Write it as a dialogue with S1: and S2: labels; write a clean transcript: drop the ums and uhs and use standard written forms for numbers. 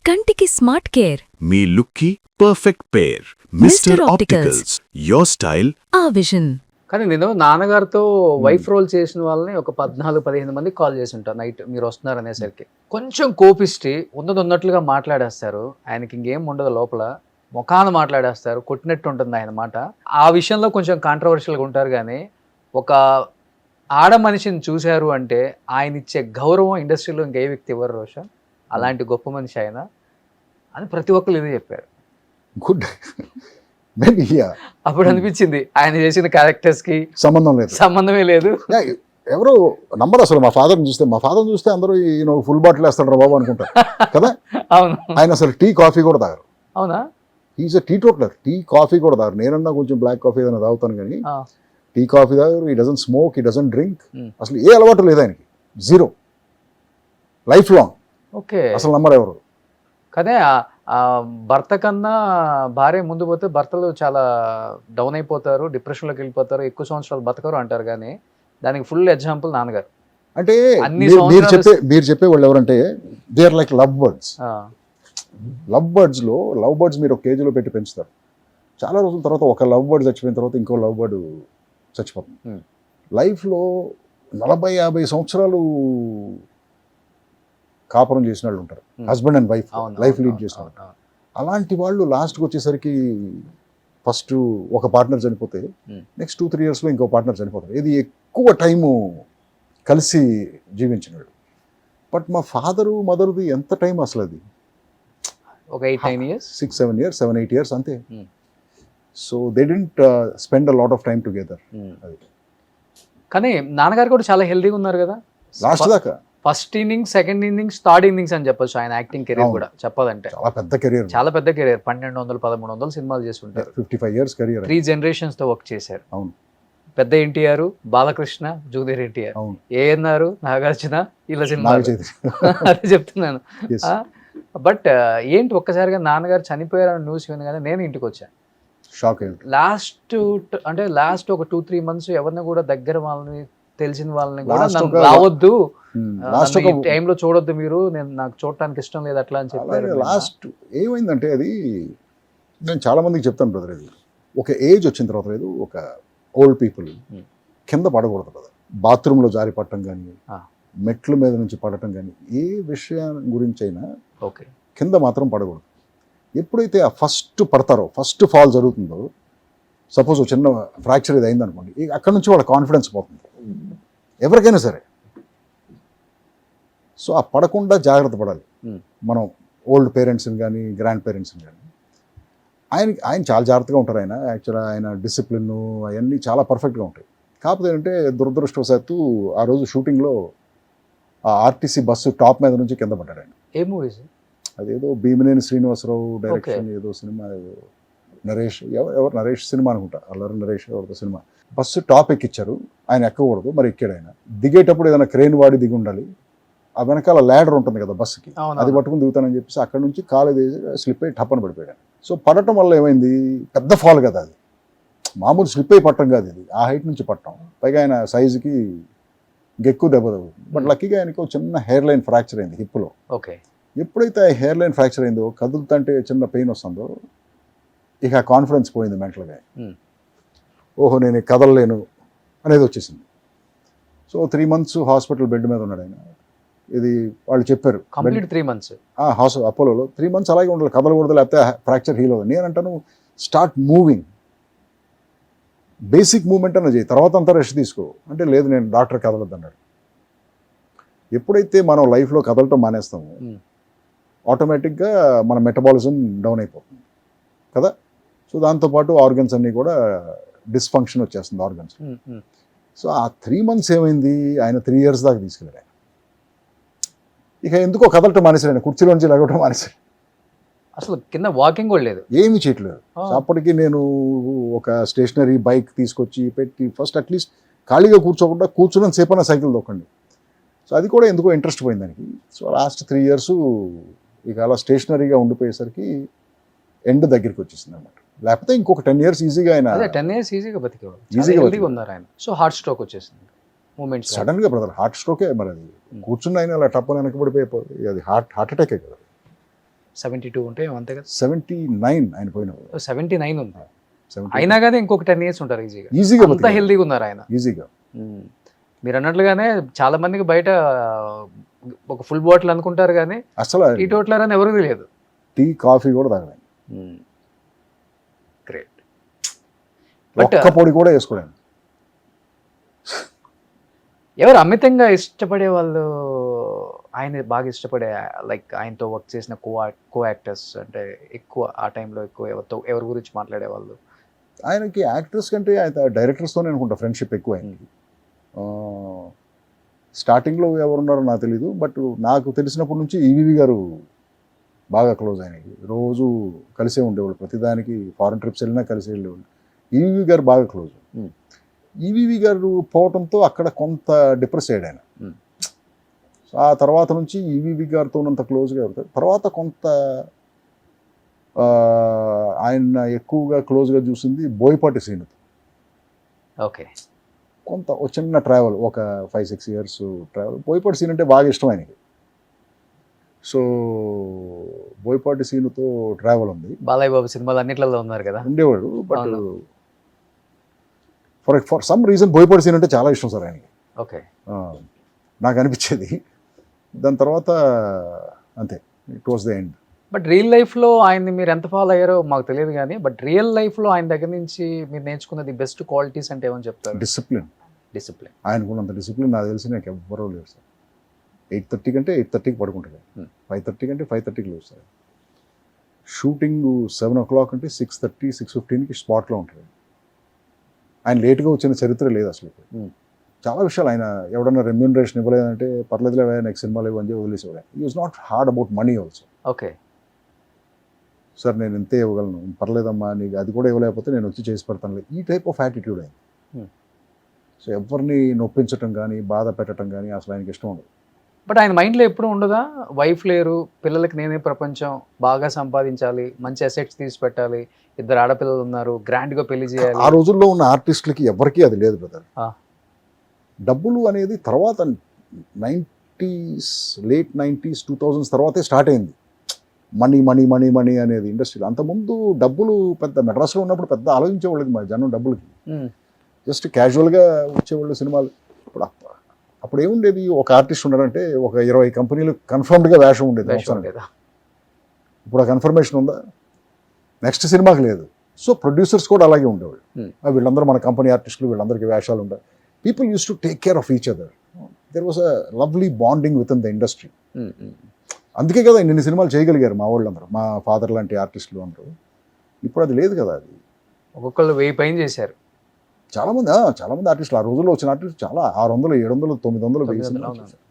S1: కంటికి smart care
S2: మీ లుక్కి perfect pair mister opticals your style
S1: ఆ విజన్.
S3: కానీ నేను నాన్నగారితో వైఫ్ రోల్ చేసిన వాళ్ళని ఒక 14-15 మంది కాల్ చేసి ఉంటాను నైట్ మీరు వస్తున్నారు అనేసరికి. కొంచెం కోపిష్టి ఉన్నది ఉన్నట్లుగా మాట్లాడేస్తారు. ఆయనకి ఇంకేం ఉండదు లోపల, ముఖాన మాట్లాడేస్తారు, కొట్టినట్టు ఉంటుంది ఆయన మాట. ఆ విషయంలో కొంచెం కాంట్రవర్షియల్గా ఉంటారు. కానీ ఒక ఆడ మనిషిని చూశారు అంటే ఆయన ఇచ్చే గౌరవం ఇండస్ట్రీలో ఇంకే వ్యక్తి ఇవ్వరు రోషన్. అలాంటి గొప్ప మనిషి ఆయన అని ప్రతి ఒక్కరు ఇదే చెప్పారు.
S4: గుడ్ మేబీ
S3: అప్పుడు అనిపించింది ఆయన చేసిన క్యారెక్టర్స్ కి సంబంధమే లేదు.
S4: ఎవరు నమ్మరు అసలు. మా ఫాదర్ని చూస్తే అందరూ ఫుల్ బాటిల్ వేస్తాడు రా బాబు అనుకుంటారు కదా.
S3: అవును,
S4: ఆయన అసలు టీ కాఫీ కూడా తాగరు.
S3: అవునా?
S4: Is teetotaler. Tea coffee కూడా తాగరు. నేనన్నా కొంచెం బ్లాక్ కాఫీ ఏదైనా తాగుతాను కానీ టీ కాఫీ తాగరు. He doesn't smoke, he doesn't drink. అసలు ఏ అలవాటు లేదు ఆయనకి, జీరో. Life long.
S3: ఓకే,
S4: అసలు నమ్మరు ఎవరు.
S3: కానీ భర్త కన్నా భార్య ముందు పోతే భర్తలు చాలా డౌన్ అయిపోతారు, డిప్రెషన్లోకి వెళ్ళిపోతారు, ఎక్కువ సంవత్సరాలు బతకరు అంటారు. కానీ దానికి ఫుల్ ఎగ్జాంపుల్ నాన్నగారు.
S4: అంటే మీరు చెప్పే వాళ్ళు ఎవరంటే they are like love birds. Love birds మీరు ఒక కేజీలో పెట్టి పెంచుతారు. చాలా రోజుల తర్వాత ఒక లవ్ బర్డ్ చచ్చిపోయిన తర్వాత ఇంకో లవ్ బర్డ్ చచ్చిపోతుంది. లైఫ్లో 40-50 సంవత్సరాలు కాపురం చేసిన వాళ్ళు ఉంటారు, husband and wife life lead చేసిన వాళ్ళు. అలాంటి వాళ్ళు లాస్ట్కి వచ్చేసరికి ఫస్ట్ ఒక పార్ట్నర్ చనిపోతే నెక్స్ట్ 2-3 ఇయర్స్లో ఇంకో పార్ట్నర్ చనిపోతారు. ఇది ఎక్కువ టైము కలిసి జీవించినాడు. బట్ మా ఫాదరు మదర్ది ఎంత టైం అసలు అది
S3: ఒక 8-9 ఇయర్స్,
S4: 6-7 ఇయర్స్, 7-8 ఇయర్స్ అంతే. So they didn't spend a lot of time together.
S3: కానీ నాన్నగారు కూడా చాలా హెల్దీగా ఉన్నారు కదా
S4: లాస్ట్ దాకా.
S3: First innings, second innings, third innings అని చెప్పొచ్చు ఆయన యాక్టింగ్ కెరీర్ కూడా చెప్పాలంటే.
S4: చాలా పెద్ద కెరీర్.
S3: 1200-1300 సినిమాలు చేసి ఉంటారు.
S4: 55 ఇయర్స్ కెరీర్.
S3: 3 generations తో వర్క్ చేశారు.
S4: అవును.
S3: పెద్ద ఎన్టీఆర్, బాలకృష్ణ, జూనియర్ ఎన్టీఆర్, ఏఎన్ఆర్, నాగార్జున, ఇలా సినిమా అదే చెప్తున్నాను. బట్ ఏంటి ఒక్కసారిగా నాన్నగారు చనిపోయారని న్యూస్ వినగానే నేను ఇంటికి వచ్చాను.
S4: షాక్.
S3: లాస్ట్ ఒక 2-3 months ఎవరిని కూడా దగ్గర వాళ్ళని తెలిసిన వాళ్ళని కూడా రావద్దు, టైంలో చూడొద్దు మీరు, నాకు చూడటానికి ఇష్టం లేదు అట్లా అని చెప్పారు.
S4: లాస్ట్ ఏమైందంటే అది నేను చాలా మందికి చెప్తాను బ్రదర్, ఇది ఒక ఏజ్ వచ్చిన తర్వాత లేదు, ఒక ఓల్డ్ పీపుల్ కింద పడకూడదు బ్రదర్. బాత్రూంలో జారి పడటం కానీ, మెట్ల మీద నుంచి పడటం కానీ, ఏ విషయం గురించి అయినా
S3: ఓకే
S4: కింద మాత్రం పడకూడదు. ఎప్పుడైతే ఆ ఫస్ట్ పడతారో, ఫస్ట్ ఫాల్ జరుగుతుందో, సపోజ్ చిన్న ఫ్రాక్చర్ ఇది అయిందనుకోండి, అక్కడ నుంచి వాళ్ళ కాన్ఫిడెన్స్ పోతుంది ఎవరికైనా సరే. సో ఆ పడకుండా జాగ్రత్త పడాలి మనం, ఓల్డ్ పేరెంట్స్ని కానీ గ్రాండ్ పేరెంట్స్ని కానీ. ఆయన చాలా జాగ్రత్తగా ఉంటారు. ఆయన యాక్చువల్గా ఆయన డిసిప్లిన్ అవన్నీ చాలా పర్ఫెక్ట్గా ఉంటాయి. కాకపోతే ఏంటంటే దురదృష్టవశాత్తు ఆ రోజు షూటింగ్లో ఆ ఆర్టీసీ బస్సు టాప్ మీద నుంచి కింద పడ్డాడు ఆయన.
S3: ఏ మూవీస్
S4: అదేదో భీమినేని శ్రీనివాసరావు డైరెక్షన్ ఏదో సినిమా, ఏదో నరేష్, ఎవరు నరేష్ సినిమా అనుకుంటా, అల్లరి నరేష్ ఎవరితో సినిమా. బస్సు టాప్ ఎక్కిచ్చారు, ఆయన ఎక్కకూడదు, మరి ఎక్కాడు. ఆయన దిగేటప్పుడు ఏదైనా క్రేన్ వాడి దిగి ఉండాలి. ఆ వెనకాల ల్యాడర్ ఉంటుంది కదా బస్సుకి, అది పట్టుకుని దిగుతానని చెప్పేసి అక్కడ నుంచి కాలు స్లిప్ అయ్యి టప్పని పడిపోయాడు. సో పడటం వల్ల ఏమైంది, పెద్ద ఫాల్ కదా అది, మామూలు స్లిప్ అయి పట్టడం కాదు ఇది, ఆ హైట్ నుంచి పట్టడం. పైగా ఆయన సైజుకి ఇంకెక్కువ దెబ్బ తగ్గుతుంది. బట్ లక్కీగా ఆయనకు చిన్న హెయిర్ లైన్ ఫ్రాక్చర్ అయింది హిప్లో.
S3: ఓకే.
S4: ఎప్పుడైతే ఆ హెయిర్ లైన్ ఫ్రాక్చర్ అయిందో, కదులుతుంటే చిన్న పెయిన్ వస్తుందో, ఇక కాన్ఫిడెన్స్ పోయింది మెంటల్గా. ఓహో నేను కదలలేను అనేది వచ్చేసింది. సో 3 months హాస్పిటల్ బెడ్ మీద ఉన్నాడు ఆయన. ఇది వాళ్ళు చెప్పారు
S3: 3 months
S4: అపోలోలో 3 months అలాగే ఉండాలి, కదలకూడదు, లేకపోతే ఫ్రాక్చర్ హీల్ అవుతుంది. నేనంటాను స్టార్ట్ మూవింగ్, బేసిక్ మూవ్మెంట్ అన్న చేయి, తర్వాత అంతా రెస్ట్ తీసుకో అంటే, లేదు నేను డాక్టర్ కదలొద్దు అన్నాడు. ఎప్పుడైతే మనం లైఫ్లో కదలటం మానేస్తామో ఆటోమేటిక్గా మన మెటబాలిజం డౌన్ అయిపోతుంది కదా. సో దాంతోపాటు ఆర్గన్స్ అన్నీ కూడా డిస్ఫంక్షన్ వచ్చేస్తుంది ఆర్గన్స్. సో ఆ 3 months ఏమైంది, ఆయన 3 years దాకా తీసుకెళ్ళాడు ఆయన. ఇక ఎందుకో కదలటం మానేశాడు ఆయన, కుర్చీలో నుంచి లగవటం మానేశాడు.
S3: అసలు కింద వాకింగ్ కూడా లేదు,
S4: ఏమీ చేయట్లేదు. అప్పటికి నేను ఒక స్టేషనరీ బైక్ తీసుకొచ్చి పెట్టి, ఫస్ట్ అట్లీస్ట్ ఖాళీగా కూర్చోకుండా కూర్చున్న సేపన్నా సైకిల్ తొక్కండి. సో అది కూడా ఎందుకో ఇంట్రెస్ట్ పోయింది దానికి. సో లాస్ట్ 3 years ఇక అలా స్టేషనరీగా ఉండిపోయేసరికి ఎండ్ దగ్గరికి వచ్చేసింది అన్నమాట. లేకపోతే ఇంకొక 10 years ఈజీగా ఆయన
S3: 10 years ఈజీగా బతికేవాడు,
S4: ఈజీగా
S3: ఉన్నారు ఆయన. సో హార్ట్ స్ట్రోక్ వచ్చేసింది మూమెంట్
S4: సడన్ గా బ్రదర్. హార్ట్ స్ట్రోకే మరి, అది కూర్చున్న ఆయన అలా టప్పని వెనకబడిపోయి, అది హార్ట్ అటాకే కదా.
S3: 72 ఉంటే అంతే కదా.
S4: 79 ఆయన పోయినప్పుడు
S3: 79 ఉంది. అయినా కానీ ఇంకొక 10 years ఉంటారు ఈజీగా.
S4: ఈజీగా
S3: అంత హెల్దీగా ఉన్నారు ఆయన.
S4: ఈజీగా.
S3: మీరు అన్నట్లుగానే చాలా మందికి బయట ఒక ఫుల్ బాటిల్ అనుకుంటారు కానీ
S4: అసలు
S3: టీ టోట్లర్ అని ఎవరికి తెలియదు.
S4: టీ కాఫీ కూడా తాగలేదు.
S3: గ్రేట్.
S4: ఒక్క పొడి కూడా వేసుకోలేదు.
S3: ఎవరు అమితంగా ఇష్టపడే వాళ్ళు, ఆయన బాగా ఇష్టపడే, లైక్ ఆయనతో వర్క్ చేసిన కో యాక్టర్స్ అంటే ఎక్కువ ఆ టైంలో ఎక్కువ ఎవరి గురించి మాట్లాడేవాళ్ళు?
S4: ఆయనకి యాక్టర్స్ కంటే ఆయన డైరెక్టర్స్తోనే అనుకుంటా ఫ్రెండ్షిప్ ఎక్కువ ఆయనకి. స్టార్టింగ్లో ఎవరున్నారో నాకు తెలీదు, బట్ నాకు తెలిసినప్పటి నుంచి ఈవీవి గారు బాగా క్లోజ్ ఆయనకి. రోజు కలిసే ఉండేవాళ్ళు, ప్రతిదానికి ఫారెన్ ట్రిప్స్ వెళ్ళినా కలిసి వెళ్ళేవాళ్ళు. ఈవీవి గారు బాగా క్లోజ్. ఈవీవి గారు పోవటంతో అక్కడ కొంత డిప్రెస్ అయ్యాడు ఆయన. సో ఆ తర్వాత నుంచి ఈవీవి గారితో ఉన్నంత క్లోజ్గా అవుతారు. తర్వాత కొంత ఆయన ఎక్కువగా క్లోజ్గా చూసింది బోయపాటి శ్రీనుతో.
S3: ఓకే.
S4: కొంత చిన్న ట్రావెల్, ఒక 5-6 years ట్రావెల్. బోయపాటి సీన్ అంటే బాగా ఇష్టం ఆయనకి. సో బోయపాటి సీనుతో ట్రావెల్ ఉంది.
S3: బాలయ్య బాబు సినిమాలు అన్నిట్లలో ఉన్నారు కదా,
S4: ఉండేవాడు. But for some reason Boyapati scene అంటే చాలా ఇష్టం సార్ ఆయనకి.
S3: ఓకే.
S4: నాకు అనిపించేది. దాని తర్వాత అంతే, it was the end.
S3: But real లైఫ్లో ఆయన్ని మీరు ఎంత ఫాలో అయ్యారో మాకు తెలియదు కానీ, బట్ రియల్ లైఫ్లో ఆయన దగ్గర నుంచి మీరు నేర్చుకున్నది బెస్ట్ క్వాలిటీస్ అంటే ఏమని చెప్తారు?
S4: డిసిప్లిన్. ఆయనకున్నంత డిసిప్లిన్ నాకు తెలిసి నాకు ఎవ్వరూ లేరు సార్. 8:30 కంటే 8:30కి పడుకుంటాడు. 5:30 కంటే 5:30కి లేవు సార్. షూటింగ్ 7 o'clock అంటే 6:30, 6:15కి స్పాట్లో ఉంటాడు. ఆయన లేట్గా వచ్చిన చరిత్ర లేదు అసలు. చాలా విషయాలు ఆయన ఎవడన్నా రెమ్యూనరేషన్ ఇవ్వలేదంటే పర్లేదులే నెక్స్ట్ సినిమాలు ఇవ్వని చెప్పి వదిలేసేవాడు. ఈ was not hard about money also.
S3: Okay
S4: sir నేను ఎంతే ఇవ్వగలను, పర్లేదమ్మా నీకు అది కూడా ఇవ్వలేకపోతే నేను వచ్చి చేసి పెడతాను, ఈ టైప్ ఆఫ్ యాటిట్యూడ్ అయింది. సో ఎవరిని నొప్పించటం కానీ బాధ పెట్టడం కానీ అసలు ఆయనకి ఇష్టం ఉండదు.
S3: బట్ ఆయన మైండ్లో ఎప్పుడు ఉండదా, వైఫ్ లేరు, పిల్లలకి నేనే ప్రపంచం, బాగా సంపాదించాలి, మంచి అసెట్స్ తీసి పెట్టాలి, 2 ఆడపిల్లలు ఉన్నారు, గ్రాండ్గా పెళ్లి చేయాలి?
S4: ఆ రోజుల్లో ఉన్న ఆర్టిస్టులకి ఎవరికీ అది లేదు బ్రదర్. డబ్బులు అనేది తర్వాత 90s, లేట్ 90s, 2000s తర్వాతే స్టార్ట్ అయింది. మనీ మనీ మనీ మనీ అనేది ఇండస్ట్రీలో. అంతకుముందు డబ్బులు పెద్ద మెడ్రాస్లో ఉన్నప్పుడు పెద్ద ఆలోచించేవాళ్ళకి మా జనం డబ్బులకి. జస్ట్ క్యాజువల్గా వచ్చేవాళ్ళు సినిమాలు. అప్పుడు ఏముండేది, ఒక ఆర్టిస్ట్ ఉన్నారంటే ఒక 20 కంపెనీలు కన్ఫర్మ్డ్గా వేషం ఉండేది. ఇప్పుడు ఆ కన్ఫర్మేషన్ ఉందా? నెక్స్ట్ సినిమాకి లేదు. సో ప్రొడ్యూసర్స్ కూడా అలాగే ఉండేవాళ్ళు. వీళ్ళందరూ మన కంపెనీ ఆర్టిస్టులు, వీళ్ళందరికీ వేషాలు ఉంటాయి. People used to take care of each other. There was a lovely bonding within the industry. అందుకే కదా ఇన్ని సినిమాలు చేయగలిగారు మా వాళ్ళందరూ, మా ఫాదర్ లాంటి ఆర్టిస్టులు అందరూ. ఇప్పుడు అది లేదు కదా. అది
S3: ఒక్కొక్కళ్ళు 1000 పైన చేశారు.
S4: చాలామంది ఆర్టిస్టులు, ఆ రోజుల్లో వచ్చిన ఆర్టిస్టులు చాలా 600, 700, 900, 1000 సినిమాలు చేశారు.